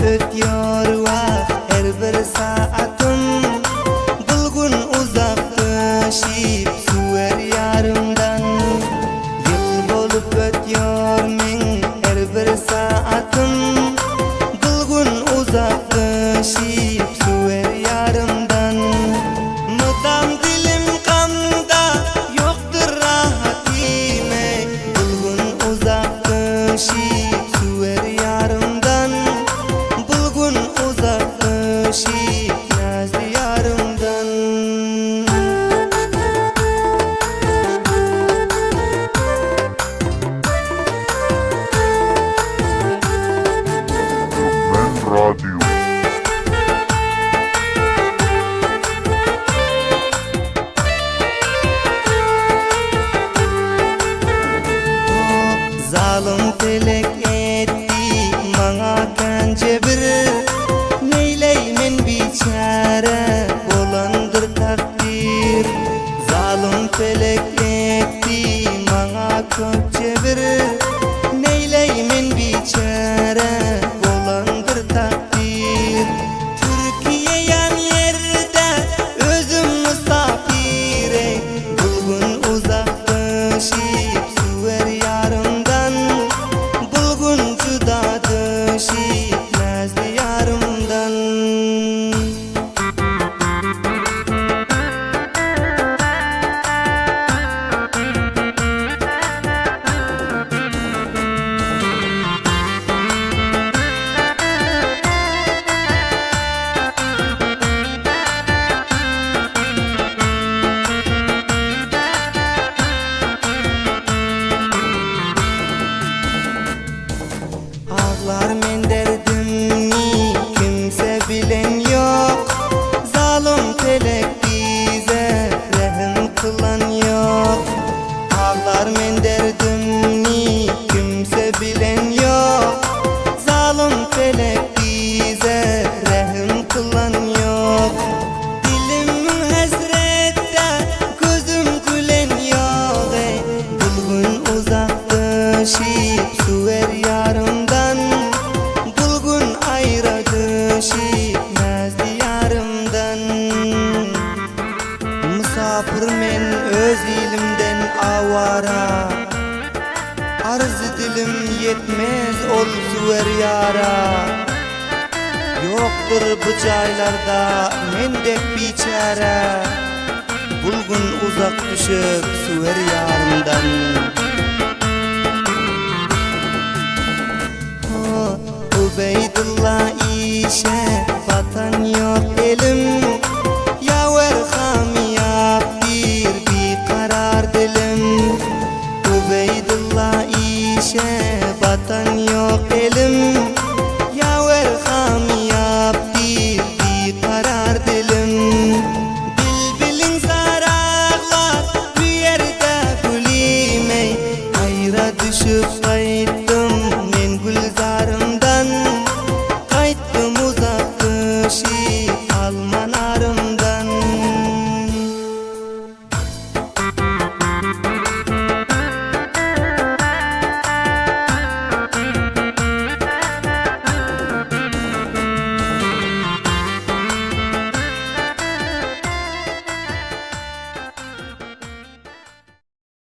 ötüyor vakt her bir saatim. Bulgun uzaklaşıp süver yarımdan. Yıl bolup ötüyor men her bir saatim. Bulgun uzaklaşıp süver yarımdan. Mıdam dilim kanında yoktur rahatime. Bulgun uzaklaşıp süver yarımdan. Bulgun uzaklaşıp nazlı yarımdan. Radyo. Zalim telek etti bana kence bir. Neyleymen biçare bolandır takdir. Zalim telek etti bana kence bir. Neyleymen biçare bolandır takdir. Türkiye yan yerde özüm misafire. Bulgun uzaklaşıp süver yarımdan. Bulgun judalaşıp nazlı yarımdan. Ağlar men derdimni kimse bilen yok. Zalim telek bize rahim kılan yok. Ağlar men derdimni kimse bilen yok. Zalim telek bize rahim kılan yok. Dilim hasrette gözüm gülen yok. Bulgun uzaklaşıp süver yarımdan. Bulgun ayrılışıp nazlı yarımdan. Misafir men öz ilimden avara. Arz dilim yetmez ol süver yara. Yoktur bu çaylarda mendek biçare. Bulgun uzak düşüp süver yarımdan. Ubeydullah işe vatan yok elim. Yaver hamiyap bir karar dilim. Ubeydullah işe vatan yok elim. Yaver hamiyap bir karar dilim. Bilbilin sararlar bir yerde gülime. Hayra düşüp